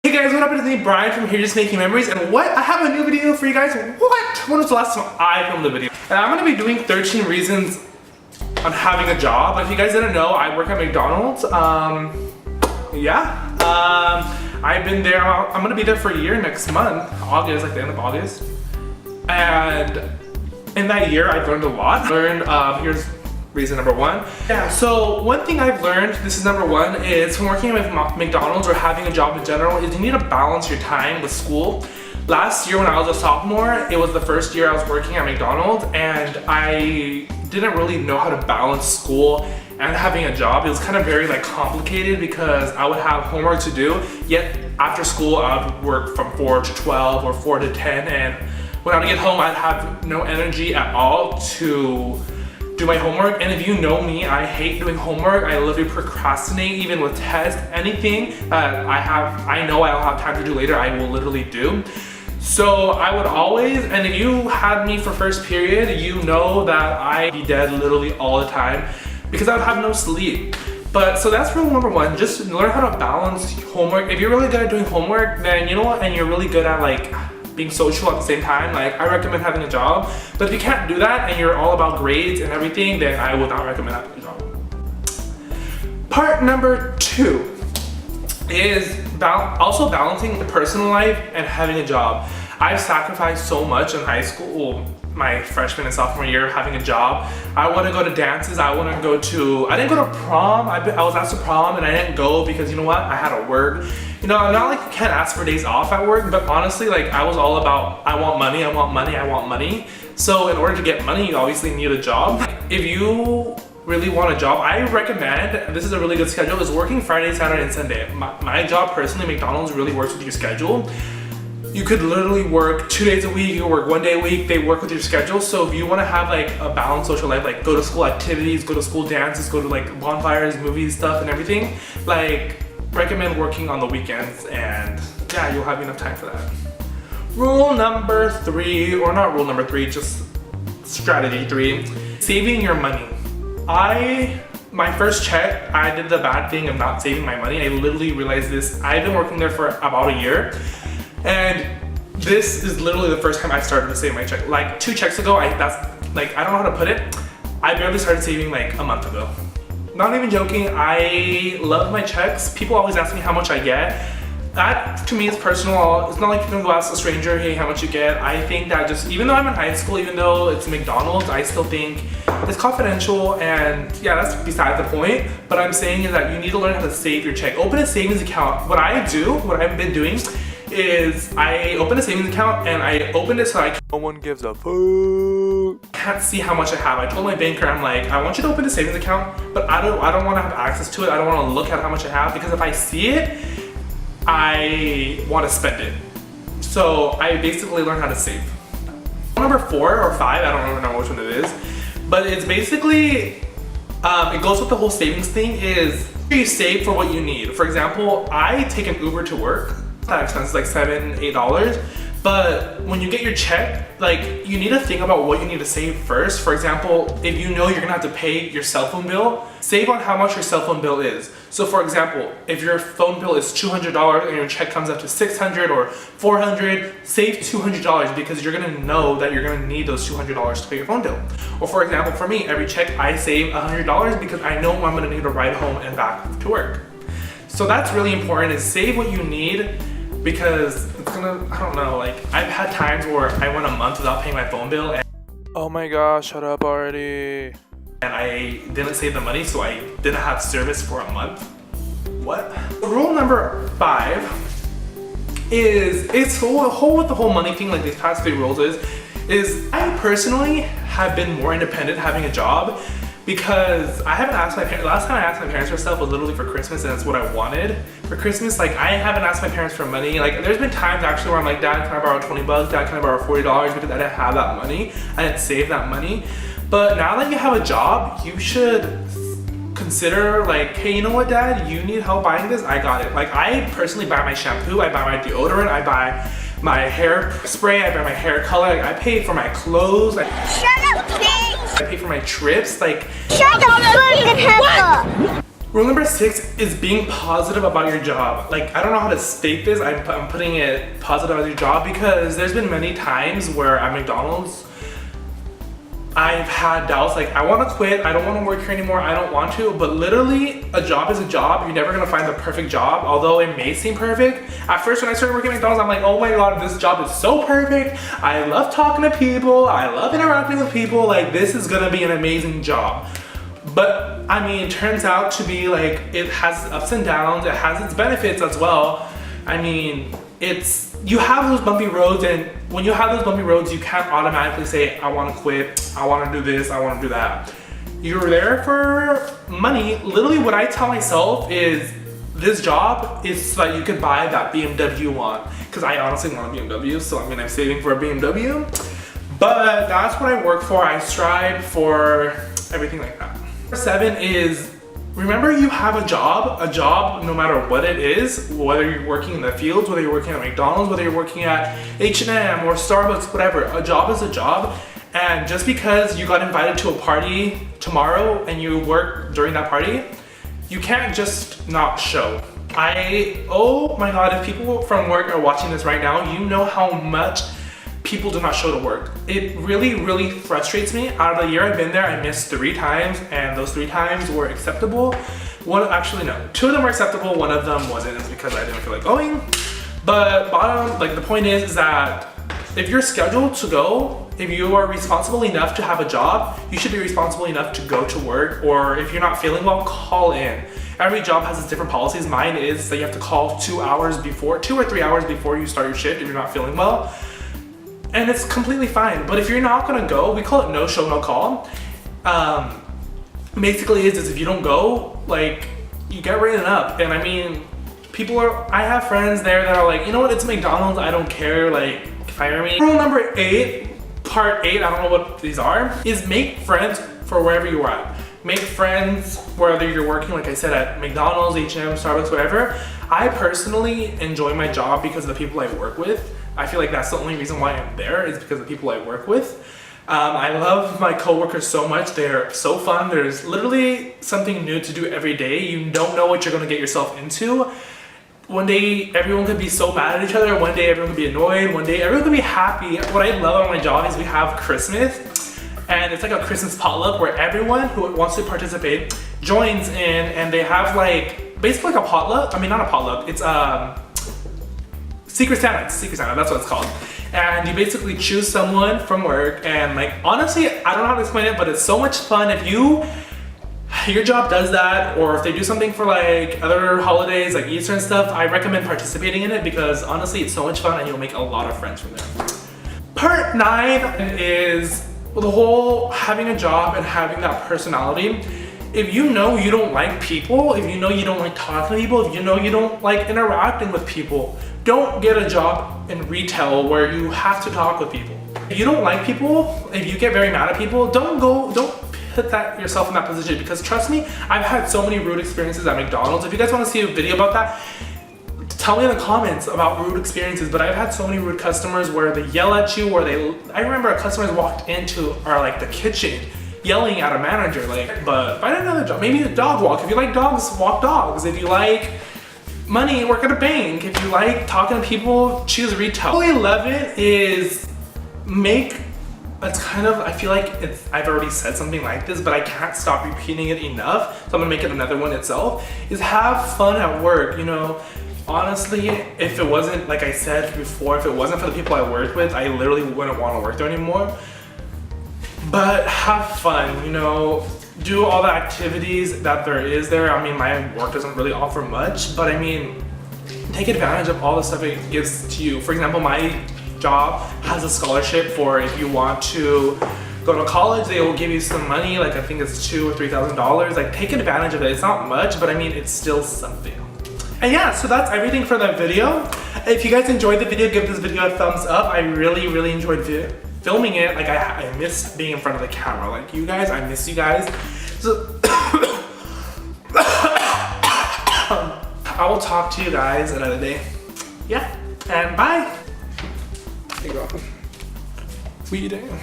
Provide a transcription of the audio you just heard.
Hey guys, what up? It's me, Brian from Here Just Making Memories, and what? I have a new video for you guys. What? When was the last time I filmed a video? And I'm gonna be doing 13 reasons on having a job. If you guys didn't know, I work at McDonald's. I've been there, I'm gonna be there for a year next month, August, like the end of August. And in that year, I've learned a lot. Here's reason number one. Yeah, so one thing I've learned, this is number one, is from working with McDonald's or having a job in general, is you need to balance your time with school. Last year when I was a sophomore, it was the first year I was working at McDonald's, and I didn't really know how to balance school and having a job. It was kind of very complicated because I would have homework to do, yet after school I would work from 4 to 12 or 4 to 10, and when I would get home I'd have no energy at all to do my homework. And if you know me, I hate doing homework. I literally procrastinate even with tests. Anything that I know I'll have time to do later, I will literally do. So I would always, and if you had me for first period, you know that I'd be dead literally all the time because I would have no sleep. But so that's rule number one, just learn how to balance homework. If you're really good at doing homework, then you know what, and you're really good at being social at the same time, I recommend having a job. But if you can't do that and you're all about grades and everything, then I would not recommend having a job. Part number two is also balancing the personal life and having a job. I've sacrificed so much in high school, my freshman and sophomore year, having a job. I want to go to dances, I didn't go to prom. I was asked to prom and I didn't go because you know what, I had to work. You know, not like you can't ask for days off at work, but honestly, I was all about, I want money, I want money, I want money. So in order to get money, you obviously need a job. If you really want a job, I recommend, this is a really good schedule, is working Friday, Saturday, and Sunday. My job personally, McDonald's really works with your schedule. You could literally work 2 days a week, you could work 1 day a week, they work with your schedule. So if you want to have a balanced social life, go to school activities, go to school dances, go to bonfires, movies, stuff and everything, recommend working on the weekends, and yeah, you'll have enough time for that. Rule number three, or not rule number three, just strategy three, saving your money. My first check, I did the bad thing of not saving my money. I literally realized this. I've been working there for about a year, and this is literally the first time I started to save my check. 2 checks ago, I don't know how to put it. I barely started saving a month ago. Not even joking, I love my checks. People always ask me how much I get. That to me is personal. It's not like you can go ask a stranger, hey, how much you get. I think that even though I'm in high school, even though it's McDonald's, I still think it's confidential, and yeah, that's beside the point. But I'm saying is that you need to learn how to save your check. Open a savings account. What I've been doing is I open a savings account, and I opened it so no one gives a fuck. Can't see how much I have. I told my banker, I'm I want you to open a savings account, but I don't want to have access to it. I don't want to look at how much I have, because if I see it, I want to spend it. So I basically learned how to save. Number 4 or 5, I don't remember which one it is, but it's basically, it goes with the whole savings thing, is you save for what you need. For example, I take an Uber to work. That expense is $7, $8, but when you get your check, you need to think about what you need to save first. For example, if you know you're gonna have to pay your cell phone bill, save on how much your cell phone bill is. So for example, if your phone bill is $200 and your check comes up to $600 or $400, save $200 because you're gonna know that you're gonna need those $200 to pay your phone bill. Or for example, for me, every check I save $100 because I know I'm gonna need to ride home and back to work. So that's really important, is save what you need, because it's gonna, I don't know, I've had times where I went a month without paying my phone bill, and oh my gosh, shut up already. And I didn't save the money, so I didn't have service for a month. What? Rule number 5 is, it's whole with the whole money thing, these past 3 rules is I personally have been more independent having a job, because I haven't asked my parents. Last time I asked my parents for stuff was literally for Christmas, and that's what I wanted for Christmas. I haven't asked my parents for money. There's been times actually where I'm Dad, can I borrow 20 bucks? Dad, can I borrow $40? Because I didn't have that money. I didn't save that money. But now that you have a job, you should consider hey, you know what, Dad? You need help buying this? I got it. I personally buy my shampoo, I buy my deodorant, I buy my hair spray, I buy my hair color, I pay for my clothes. Shut up, bitch! I pay for my trips, Shut the fucking heck up! Rule number 6 is being positive about your job. Like, I don't know how to state this. I'm putting it positive about your job because there's been many times where at McDonald's, I've had doubts like, I want to quit, I don't want to work here anymore, I don't want to, but literally a job is a job. You're never going to find the perfect job, although it may seem perfect. At first when I started working at McDonald's, I'm like, oh my god, this job is so perfect. I love talking to people, I love interacting with people, like this is going to be an amazing job. But I mean, it turns out to be like, it has ups and downs, it has its benefits as well. I mean, you have those bumpy roads, and when you have those bumpy roads, you can't automatically say, I want to quit, I want to do this, I want to do that. You're there for money. Literally what I tell myself is, this job is so that you could buy that BMW you want. Because I honestly want a BMW, so I mean, I'm saving for a BMW. But that's what I work for. I strive for everything like that. Number 7 is, remember you have a job no matter what it is, whether you're working in the fields, whether you're working at McDonald's, whether you're working at H&M or Starbucks, whatever. A job is a job, and just because you got invited to a party tomorrow and you work during that party, you can't just not show. Oh my god, if people from work are watching this right now, you know how much people do not show to work. It really, really frustrates me. Out of the year I've been there, I missed 3 times, and those 3 times were acceptable. Actually no, 2 of them were acceptable, 1 of them wasn't. It's because I didn't feel like going. But the point is that if you're scheduled to go, if you are responsible enough to have a job, you should be responsible enough to go to work, or if you're not feeling well, call in. Every job has its different policies. Mine is that you have to call 2 or 3 hours before you start your shift if you're not feeling well. And it's completely fine. But if you're not gonna go, we call it no show, no call. Basically is if you don't go, like, you get written up. And I mean, I have friends there that are like, you know what, it's McDonald's, I don't care, like, fire me. Rule number 8, part 8, I don't know what these are, is make friends for wherever you are at. Make friends whether you're working, like I said, at McDonald's, H&M, Starbucks, whatever. I personally enjoy my job because of the people I work with. I feel like that's the only reason why I'm there, is because of the people I work with. I love my coworkers so much. They're so fun. There's literally something new to do every day. You don't know what you're gonna get yourself into. One day, everyone could be so mad at each other. One day, everyone could be annoyed. One day, everyone could be happy. What I love about my job is we have Christmas, and it's like a Christmas potluck where everyone who wants to participate joins in, and they have like, basically like a potluck. I mean, not a potluck. It's Secret Santa. It's Secret Santa, that's what it's called. And you basically choose someone from work, and like, honestly, I don't know how to explain it, but it's so much fun. If your job does that, or if they do something for like other holidays like Easter and stuff, I recommend participating in it because honestly, it's so much fun and you'll make a lot of friends from there. Part 9 is the whole having a job and having that personality. If you know you don't like people, if you know you don't like talking to people, if you know you don't like interacting with people, don't get a job in retail where you have to talk with people. If you don't like people, if you get very mad at people, don't put yourself in that position, because trust me, I've had so many rude experiences at McDonald's. If you guys want to see a video about that, tell me in the comments about rude experiences. But I've had so many rude customers where they yell at you, I remember a customer walked into the kitchen yelling at a manager, like, but find another job. Maybe a dog walk. If you like dogs, walk dogs. If you like money, work at a bank. If you like talking to people, choose retail. Rule 11 is I feel like I've already said something like this, but I can't stop repeating it enough, so I'm gonna make it another one itself, is have fun at work. You know, honestly, if it wasn't, like I said before, if it wasn't for the people I worked with, I literally wouldn't want to work there anymore. But have fun, you know, do all the activities that there is there. I mean, my work doesn't really offer much, but I mean, take advantage of all the stuff it gives to you. For example, my job has a scholarship for if you want to go to college, they will give you some money, like I think it's $2,000 or $3,000. Like, take advantage of it. It's not much, but I mean, it's still something. And yeah, so that's everything for that video. If you guys enjoyed the video, give this video a thumbs up. I really, really enjoyed filming it. Like, I miss being in front of the camera. Like, you guys, I miss you guys. So I will talk to you guys another day. Yeah, and bye. Hey, girl. What are you doing?